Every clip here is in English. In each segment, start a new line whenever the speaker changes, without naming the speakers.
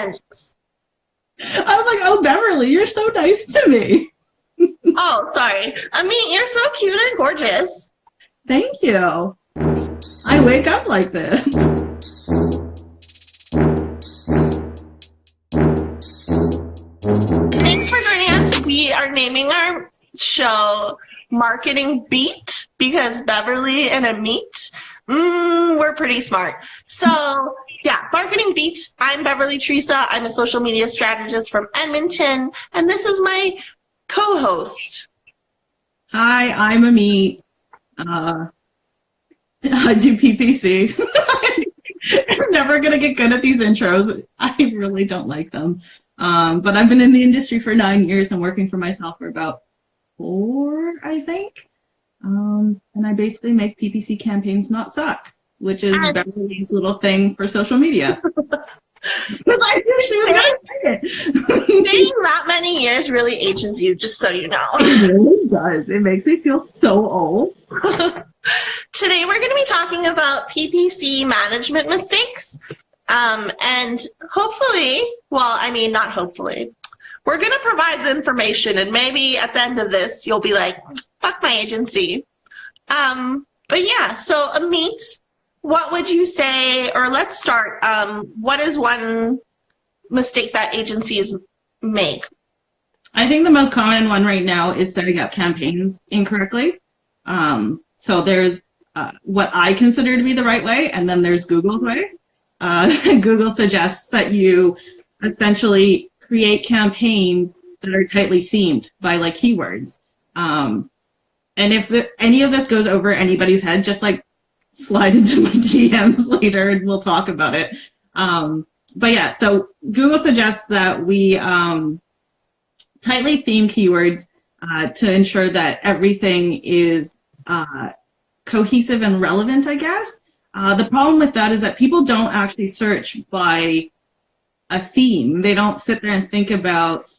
sense.
I was like, oh, Beverly, you're so nice to me.
Oh, sorry. Ameet, you're so cute and gorgeous.
Thank you. I wake up like this.
Thanks for joining us. We are naming our show Marketing Beat because Beverly and Ameet, we're pretty smart. So yeah, Marketing Beat. I'm Beverley Theresa. I'm a social media strategist from Edmonton, and this is my co-host.
Hi, I'm Ameet. I do PPC. I'm never going to get good at these intros. I really don't like them. But I've been in the industry for 9 years and working for myself for about 4, I think. And I basically make PPC campaigns not suck, which is Beverly's little thing for social media.
Saying that many years really ages you, just so you know.
It really does. It makes me feel so old.
Today we're going to be talking about PPC management mistakes. And hopefully, well, I mean, not hopefully, we're going to provide the information, and maybe at the end of this, you'll be like, fuck my agency. But yeah, so Ameet, what would you say, or let's start, what is one mistake that agencies make?
I think the most common one right now is setting up campaigns incorrectly. So there's what I consider to be the right way, and then there's Google's way. Google suggests that you essentially create campaigns that are tightly themed by like keywords. And if any of this goes over anybody's head, just like slide into my DMs later and we'll talk about it. But yeah, so Google suggests that we tightly theme keywords to ensure that everything is cohesive and relevant, I guess. The problem with that is that people don't actually search by a theme. They don't sit there and think about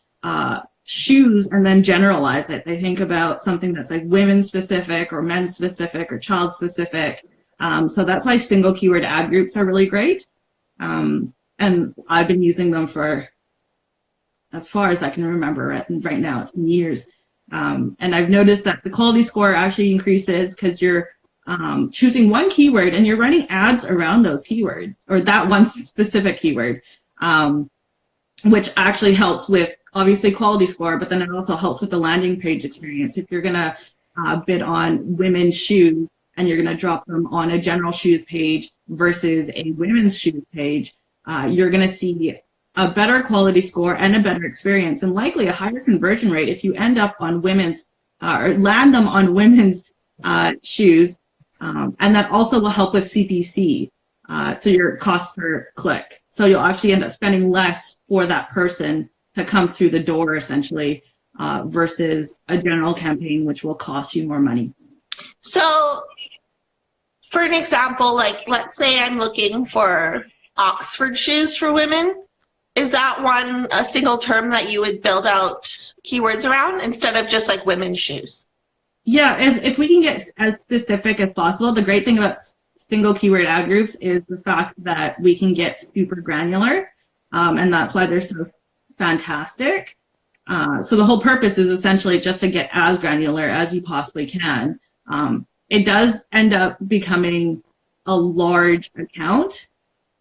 shoes and then generalize it. They think about something that's like women specific or men specific or child specific. So that's why single keyword ad groups are really great. And I've been using them for as far as I can remember right now. It's been years. And I've noticed that the quality score actually increases because you're choosing one keyword and you're running ads around those keywords or that one specific keyword, which actually helps with obviously quality score, but then it also helps with the landing page experience. If you're going to bid on women's shoes and you're going to drop them on a general shoes page versus a women's shoes page, you're going to see a better quality score and a better experience and likely a higher conversion rate if you end up on women's or land them on women's shoes. And that also will help with CPC, so your cost per click. So you'll actually end up spending less for that person to come through the door, essentially, versus a general campaign, which will cost you more money.
So, for an example, like let's say I'm looking for Oxford shoes for women. Is that one a single term that you would build out keywords around instead of just like women's shoes?
Yeah, if we can get as specific as possible, the great thing about single keyword ad groups is the fact that we can get super granular, and that's why they're so fantastic. So the whole purpose is essentially just to get as granular as you possibly can. It does end up becoming a large account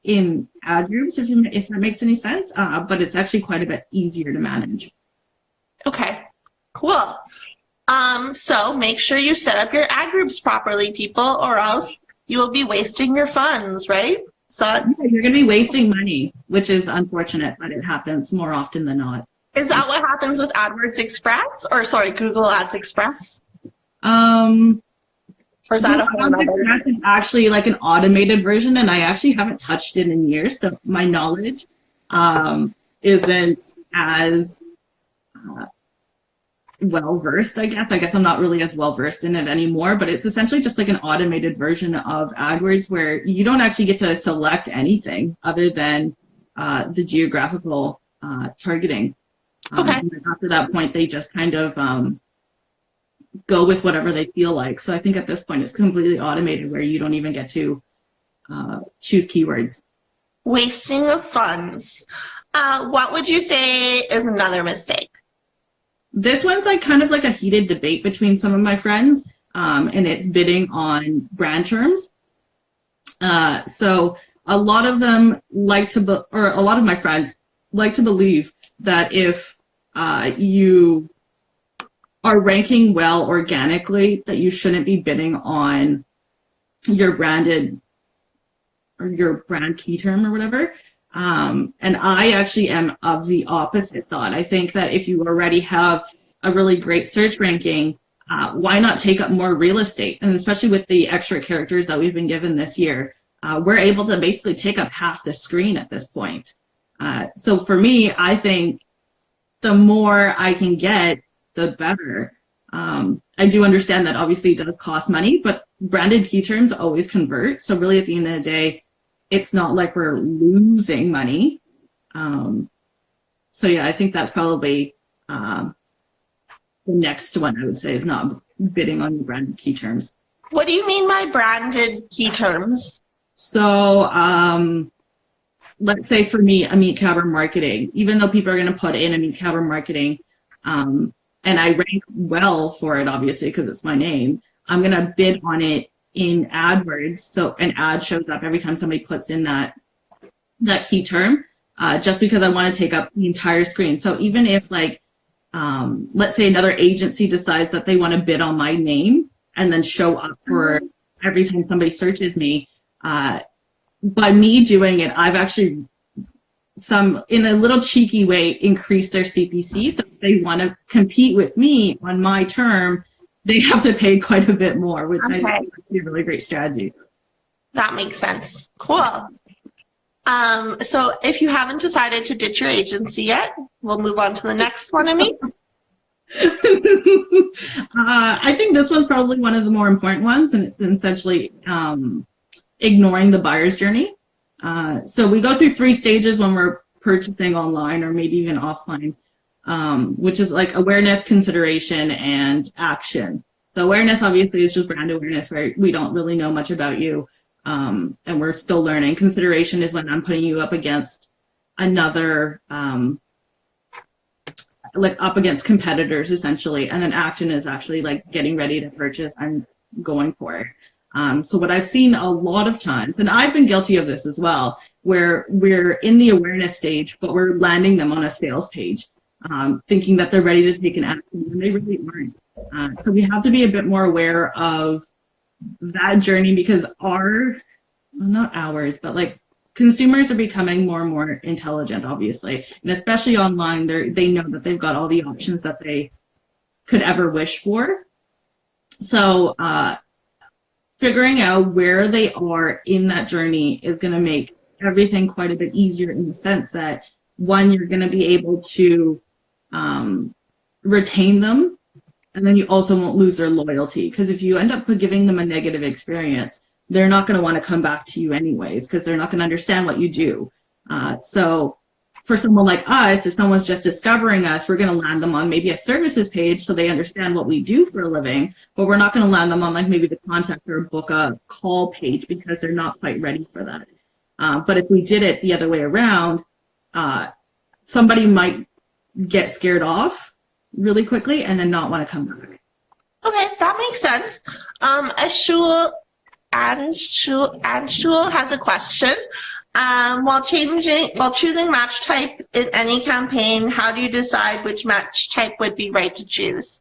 in ad groups, if that makes any sense, but it's actually quite a bit easier to manage.
Okay, cool. So make sure you set up your ad groups properly, people, or else you will be wasting your funds, right? So
yeah, you're going to be wasting money, which is unfortunate, but it happens more often than not.
Is that what happens with AdWords Express, or sorry, Google Ads Express?
Or
is that
Google Ads Express is actually like an automated version, and I actually haven't touched it in years, so my knowledge isn't as well-versed, I guess. I guess I'm not really as well-versed in it anymore, but it's essentially just like an automated version of AdWords where you don't actually get to select anything other than the geographical targeting.
Okay.
After that point, they just kind of go with whatever they feel like. So I think at this point, it's completely automated where you don't even get to choose keywords.
Wasting of funds. What would you say is another mistake?
This one's like kind of like a heated debate between some of my friends, and it's bidding on brand terms. So a lot of them like to, or a lot of my friends like to believe that if you are ranking well organically, that you shouldn't be bidding on your branded or your brand key term or whatever. And I actually am of the opposite thought. I think that if you already have a really great search ranking, why not take up more real estate? And especially with the extra characters that we've been given this year, we're able to basically take up half the screen at this point. So for me, I think the more I can get, the better. I do understand that obviously it does cost money, but branded key terms always convert. So really at the end of the day, it's not like we're losing money. So yeah, I think that's probably the next one I would say is not bidding on your branded key terms.
What do you mean by branded key terms?
So let's say for me, Ameet Khabra marketing, even though people are going to put in Ameet Khabra marketing, and I rank well for it, obviously, because it's my name, I'm going to bid on it in AdWords. So an ad shows up every time somebody puts in that key term, just because I want to take up the entire screen. So even if like, let's say another agency decides that they want to bid on my name and then show up for every time somebody searches me, by me doing it, I've actually in a little cheeky way, increased their CPC. So if they want to compete with me on my term, they have to pay quite a bit more, which I think is a really great strategy. That
makes sense. Cool. So if you haven't decided to ditch your agency yet, we'll move on to the next one, Ameet.
I think this one's probably one of the more important ones, and it's essentially ignoring the buyer's journey. So we go through 3 stages when we're purchasing online or maybe even offline, which is like awareness, consideration, and action. So awareness obviously is just brand awareness where we don't really know much about you, and we're still learning. Consideration is when I'm putting you up against another, like up against competitors essentially, and then action is actually like getting ready to purchase and going for it. So what I've seen a lot of times, and I've been guilty of this as well, where we're in the awareness stage, but we're landing them on a sales page, thinking that they're ready to take an action, and they really aren't. So we have to be a bit more aware of that journey, because not ours, but like consumers are becoming more and more intelligent, obviously, and especially online, they know that they've got all the options that they could ever wish for. So figuring out where they are in that journey is going to make everything quite a bit easier, in the sense that, one, you're going to be able to retain them, and then you also won't lose their loyalty, because if you end up giving them a negative experience, they're not going to want to come back to you anyways, because they're not going to understand what you do. So for someone like us, if someone's just discovering us, we're going to land them on maybe a services page so they understand what we do for a living, but we're not going to land them on like maybe the contact or book a call page, because they're not quite ready for that. But if we did it the other way around, somebody might get scared off really quickly and then not want to come back.
Okay, that makes sense. Anshul has a question. While choosing match type in any campaign, how do you decide which match type would be right to choose?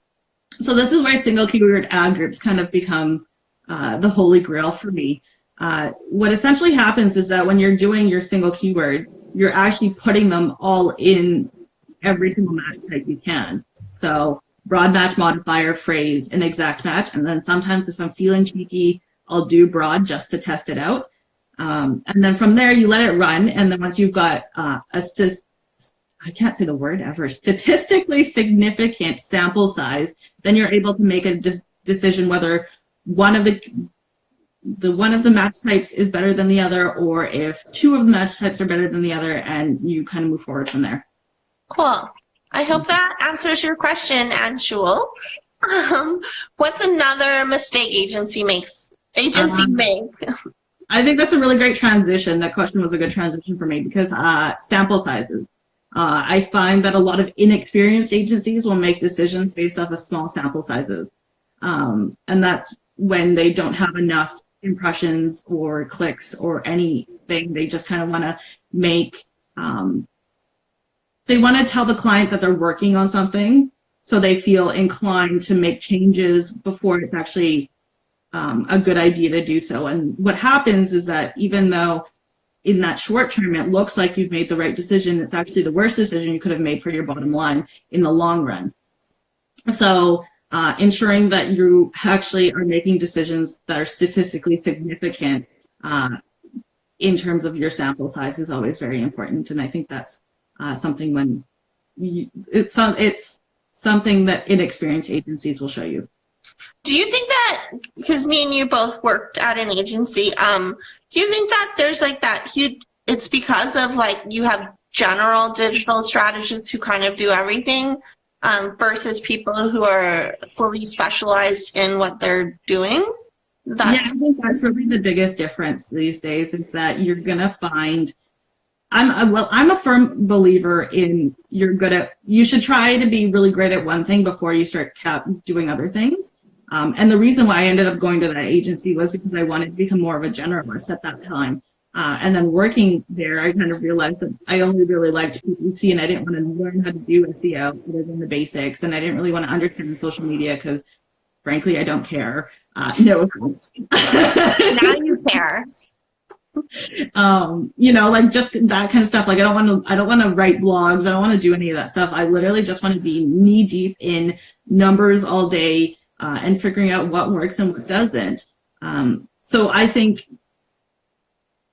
So this is where single keyword ad groups kind of become the holy grail for me. What essentially happens is that when you're doing your single keywords, you're actually putting them all in every single match type you can. So broad match, modifier, phrase, and exact match. And then sometimes if I'm feeling cheeky, I'll do broad just to test it out. And then from there, you let it run. And then once you've got I can't say the word ever, statistically significant sample size, then you're able to make a decision whether one of the match types is better than the other, or if 2 of the match types are better than the other, and you kind of move forward from there.
Cool. I hope that answers your question, Anshul. What's another mistake agency makes?
I think that's a really great transition. That question was a good transition for me, because sample sizes. I find that a lot of inexperienced agencies will make decisions based off of small sample sizes. And that's when they don't have enough impressions or clicks or anything. They just kind of want to make, they want to tell the client that they're working on something, so they feel inclined to make changes before it's actually a good idea to do so. And what happens is that even though in that short term it looks like you've made the right decision, it's actually the worst decision you could have made for your bottom line in the long run. So ensuring that you actually are making decisions that are statistically significant in terms of your sample size is always very important. And I think that's something when it's something that inexperienced agencies will show you.
Do you think that, because me and you both worked at an agency, do you think that there's like that huge, it's because of like you have general digital strategists who kind of do everything versus people who are fully specialized in what they're doing? Yeah,
I think that's really the biggest difference these days, is that you're going to find, I'm a firm believer in you should try to be really great at one thing before you start doing other things. And the reason why I ended up going to that agency was because I wanted to become more of a generalist at that time. And then working there, I kind of realized that I only really liked PPC, and I didn't want to learn how to do SEO other than the basics. And I didn't really want to understand social media because, frankly, I don't care. No offense.
Now you care.
Like just that kind of stuff. Like I don't want to write blogs. I don't want to do any of that stuff. I literally just want to be knee deep in numbers all day and figuring out what works and what doesn't. So I think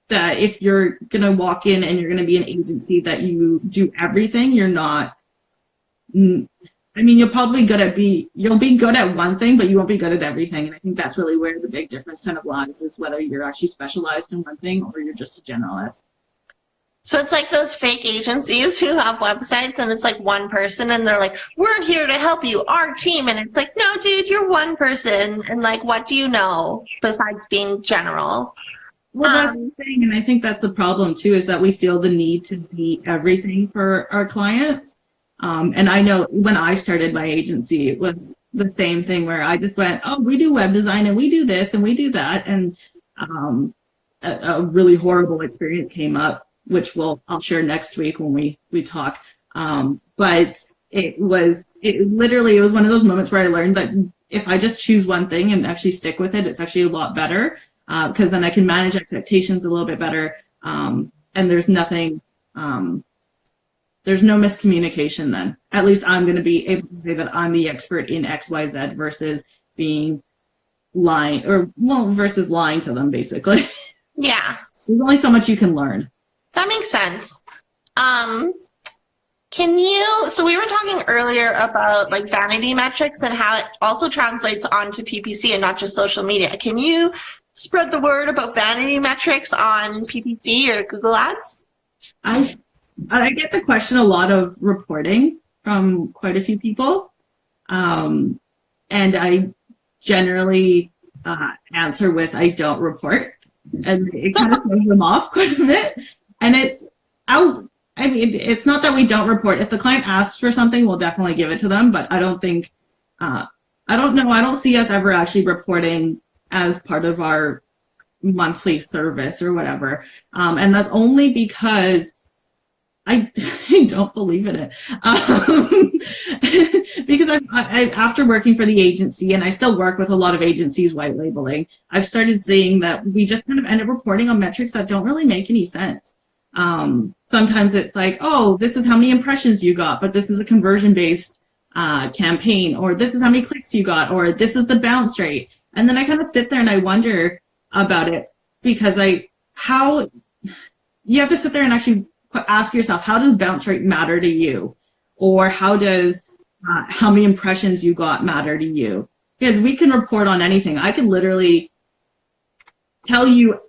that if you're going to walk in and you're going to be an agency that you do everything, you're not, you'll be good at one thing, but you won't be good at everything. And I think that's really where the big difference kind of lies, is whether you're actually specialized in one thing or you're just a generalist.
So it's like those fake agencies who have websites and it's like one person and they're like, we're here to help you, our team. And it's like, no, dude, you're one person. And like, what do you know besides being general?
Well, that's the thing. And I think that's the problem too, is that we feel the need to be everything for our clients. And I know when I started my agency, it was the same thing where I just went, oh, we do web design and we do this and we do that. And a really horrible experience came up, which I'll share next week when we talk. But it was one of those moments where I learned that if I just choose one thing and actually stick with it, it's actually a lot better, because then I can manage expectations a little bit better. And there's nothing, there's no miscommunication then. At least I'm going to be able to say that I'm the expert in XYZ versus lying to them, basically.
Yeah.
There's only so much you can learn.
That makes sense. So we were talking earlier about like vanity metrics and how it also translates onto PPC and not just social media. Can you spread the word about vanity metrics on PPC or Google Ads?
I get the question a lot of reporting from quite a few people. And I generally answer with, I don't report. And it kind of throws them off quite a bit. And it's not that we don't report. If the client asks for something, we'll definitely give it to them. But I don't think, I don't see us ever actually reporting as part of our monthly service or whatever. And that's only because I don't believe in it. Because after working for the agency, and I still work with a lot of agencies white labeling, I've started seeing that we just kind of end up reporting on metrics that don't really make any sense. Sometimes it's like, oh, this is how many impressions you got, but this is a conversion-based campaign, or this is how many clicks you got, or this is the bounce rate. And then I kind of sit there and I wonder about it, because you have to sit there and actually ask yourself, how does bounce rate matter to you? Or how does how many impressions you got matter to you? Because we can report on anything. I can literally tell you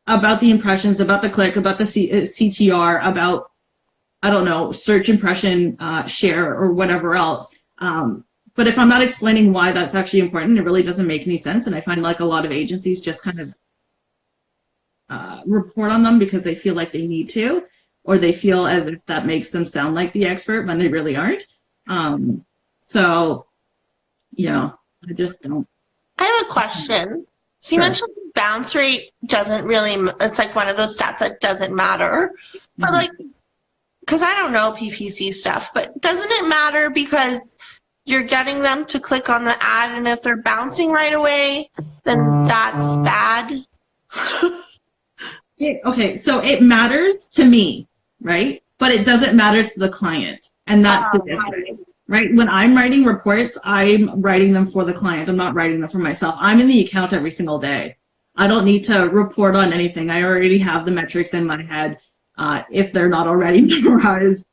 about the impressions, about the click, about the CTR, about, I don't know, search impression share or whatever else. But if I'm not explaining why that's actually important, it really doesn't make any sense. And I find like a lot of agencies just kind of report on them because they feel like they need to. or they feel as if that makes them sound like the expert when they really aren't. So, I just don't.
I have a question. So you
Sure.
mentioned bounce rate doesn't really, it's like one of those stats that doesn't matter. But like, because I don't know PPC stuff, but doesn't it matter because you're getting them to click on the ad, and if they're bouncing right away, then that's bad?
Okay, so it matters to me, right? But it doesn't matter to the client. And that's the difference, right? When I'm writing reports, I'm writing them for the client. I'm not writing them for myself. I'm in the account every single day. I don't need to report on anything. I already have the metrics in my head if they're not already memorized.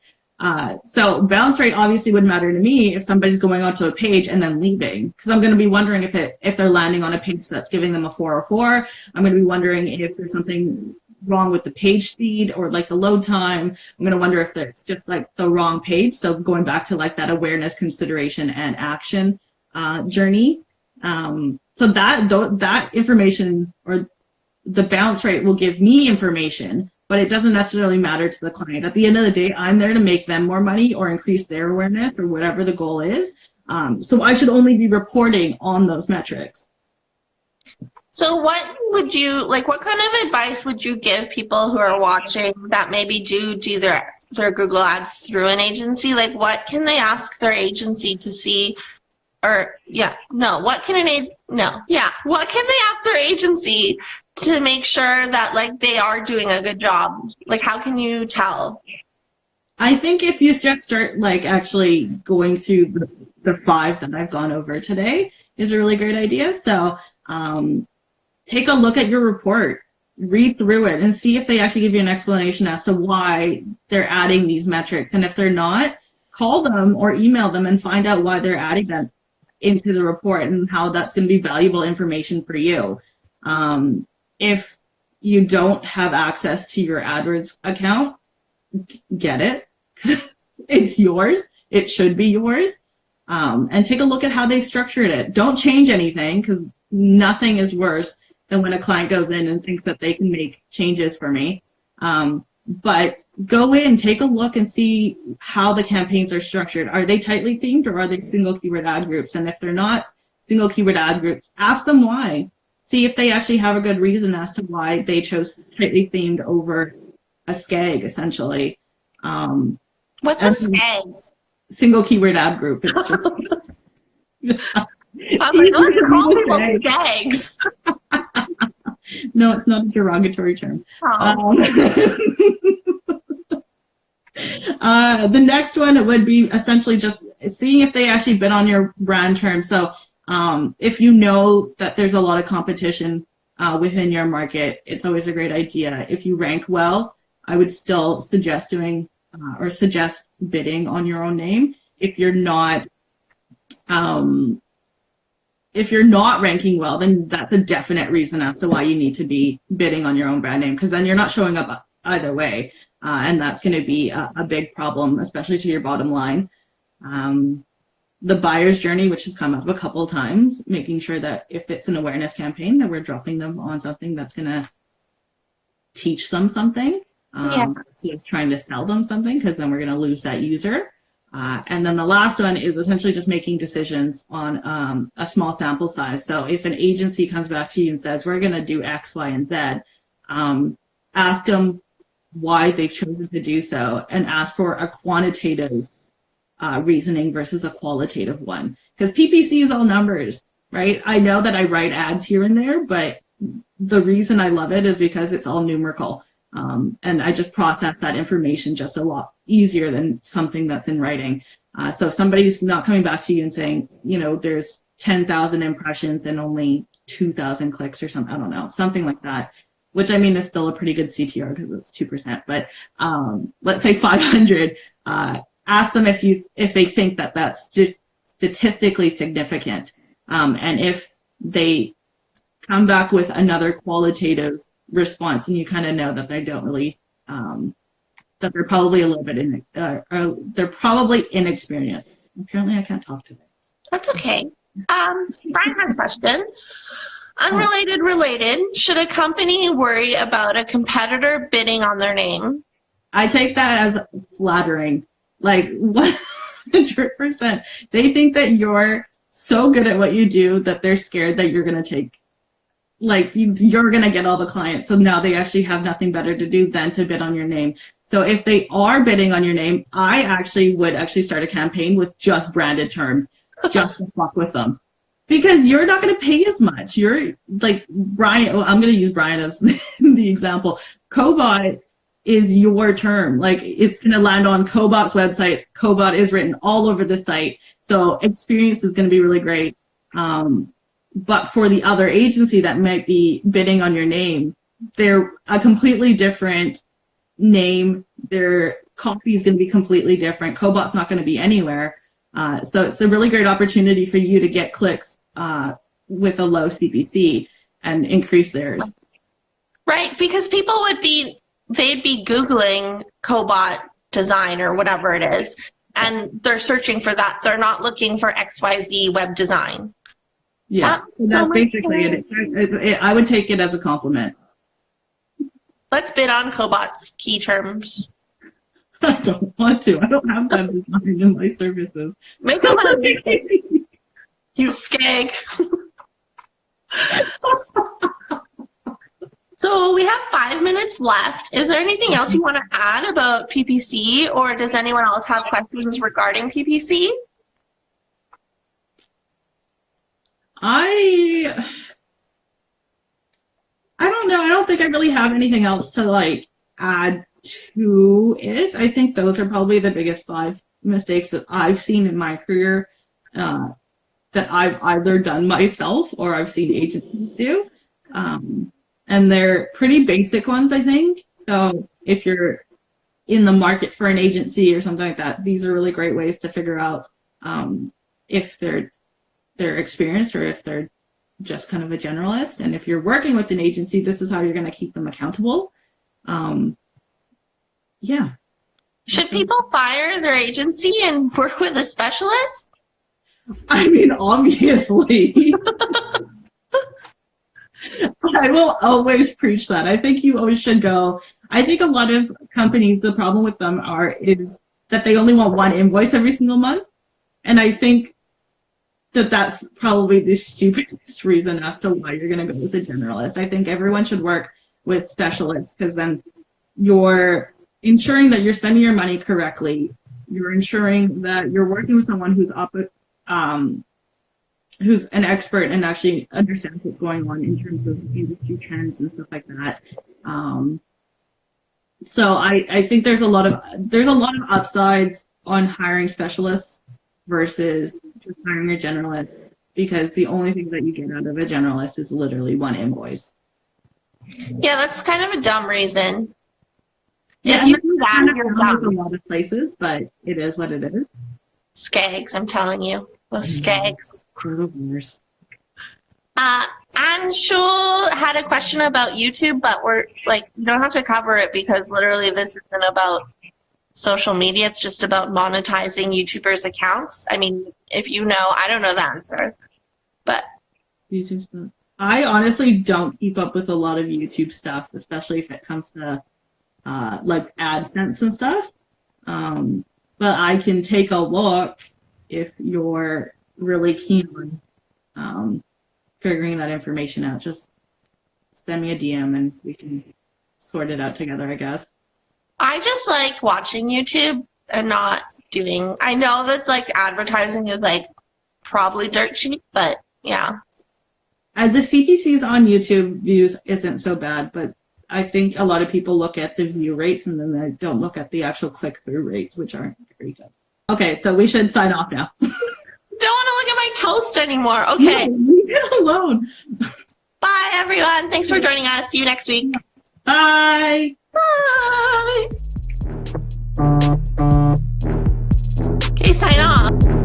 So bounce rate obviously would matter to me if somebody's going onto a page and then leaving, because I'm going to be wondering if they're landing on a page that's giving them a 404. I'm going to be wondering if there's something wrong with the page speed or like the load time. I'm going to wonder if it's just like the wrong page. So going back to like that awareness, consideration, and action journey. So that information, or the bounce rate, will give me information, but it doesn't necessarily matter to the client. At the end of the day, I'm there to make them more money or increase their awareness or whatever the goal is. So I should only be reporting on those metrics.
So what kind of advice would you give people who are watching that maybe do their Google ads through an agency? Like, what can they ask their agency to see? What can they ask their agency to make sure that like they are doing a good job? Like, how can you tell?
I think if you just start like actually going through the 5 that I've gone over today is a really great idea. So take a look at your report, read through it, and see if they actually give you an explanation as to why they're adding these metrics. And if they're not, call them or email them and find out why they're adding them into the report and how that's going to be valuable information for you. If you don't have access to your AdWords account, get it. It's yours. It should be yours. And take a look at how they've structured it. Don't change anything, because nothing is worse than when a client goes in and thinks that they can make changes for me. But go in, take a look, and see how the campaigns are structured. Are they tightly themed, or are they single keyword ad groups? And if they're not single keyword ad groups, ask them why. See if they actually have a good reason as to why they chose tightly themed over a SKAG, essentially.
What's a SKAG?
Single keyword ad group. It's just...
I'm like, let's call people SKAGs.
No, it's not a derogatory term.
Oh.
The next one would be essentially just seeing if they actually bid on your brand term. So if you know that there's a lot of competition within your market, it's always a great idea. If you rank well, I would still suggest doing or suggest bidding on your own name. If you're not ranking well, then that's a definite reason as to why you need to be bidding on your own brand name, because then you're not showing up either way. And that's going to be a big problem, especially to your bottom line. The buyer's journey, which has come up a couple of times, making sure that if it's an awareness campaign, that we're dropping them on something that's going to teach them something. So it's trying to sell them something, because then we're going to lose that user. And then the last one is essentially just making decisions on a small sample size. So if an agency comes back to you and says, we're going to do X, Y, and Z, ask them why they've chosen to do so, and ask for a quantitative reasoning versus a qualitative one. Because PPC is all numbers, right? I know that I write ads here and there, but the reason I love it is because it's all numerical. And I just process that information just a lot easier than something that's in writing. So if somebody's not coming back to you and saying, there's 10,000 impressions and only 2,000 clicks or something, I don't know, something like that, which I mean is still a pretty good CTR because it's 2%. But let's say 500. Ask them if they think that that's statistically significant, and if they come back with another qualitative response, and you kind of know that they don't really, that they're probably a little bit they're probably inexperienced. Apparently, I can't talk today.
That's okay. Brian has a question. Unrelated, related. Should a company worry about a competitor bidding on their name?
I take that as flattering. Like 100%. They think that you're so good at what you do that they're scared that you're going to take, like you're going to get all the clients. So now they actually have nothing better to do than to bid on your name. So if they are bidding on your name, I actually would start a campaign with just branded terms, just to fuck with them. Because you're not going to pay as much. You're like Brian, I'm going to use Brian as the example. Cobot is your term. Like it's going to land on Cobot's website. Cobot is written all over the site. So experience is going to be really great. But for the other agency that might be bidding on your name, they're a completely different name. Their copy is going to be completely different. Cobot's not going to be anywhere. So it's a really great opportunity for you to get clicks with a low CPC and increase theirs.
Right, because people they'd be Googling Cobot design or whatever it is, and they're searching for that. They're not looking for XYZ web design.
Yeah, that's basically it. I would take it as a compliment.
Let's bid on Cobot's key terms.
I don't want to. I don't have that design in my services.
Make a money. You skag. So we have 5 minutes left. Is there anything else you want to add about PPC, or does anyone else have questions regarding PPC?
I don't know. I don't think I really have anything else to like add to it. I think those are probably the biggest 5 mistakes that I've seen in my career that I've either done myself or I've seen agencies do. And they're pretty basic ones, I think. So if you're in the market for an agency or something like that, these are really great ways to figure out if they're experienced or if they're just kind of a generalist. And if you're working with an agency, this is how you're going to keep them accountable. Yeah.
Should people fire their agency and work with a specialist?
I mean, obviously. I will always preach that. I think you always should go. I think a lot of companies, the problem with them is that they only want one invoice every single month. And I think that that's probably the stupidest reason as to why you're going to go with a generalist. I think everyone should work with specialists because then you're ensuring that you're spending your money correctly. You're ensuring that you're working with someone who's who's an expert and actually understands what's going on in terms of industry trends and stuff like that. So I think there's a lot of upsides on hiring specialists versus just hiring a generalist, because the only thing that you get out of a generalist is literally one invoice.
Yeah, that's kind of a dumb reason.
Yeah,
if you do that, you're dumb.
A lot of places, but it is what it is.
Skags, I'm telling you. Those skags. Anshul had a question about YouTube, but we're like, you don't have to cover it because literally this isn't about social media. It's just about monetizing YouTubers' accounts. I mean, if you know, I don't know the answer, but
I honestly don't keep up with a lot of YouTube stuff, especially if it comes to like AdSense and stuff. But I can take a look if you're really keen on figuring that information out. Just send me a DM and we can sort it out together, I guess.
I just like watching YouTube and not doing, I know that like advertising is like probably dirt cheap, but yeah.
The CPCs on YouTube views isn't so bad, but I think a lot of people look at the view rates and then they don't look at the actual click-through rates, which aren't very good. Okay, so we should sign off now.
Don't want to look at my toast anymore. Okay.
No, leave it alone.
Bye, everyone. Thanks for joining us. See you next week.
Bye.
Bye. Okay, sign off.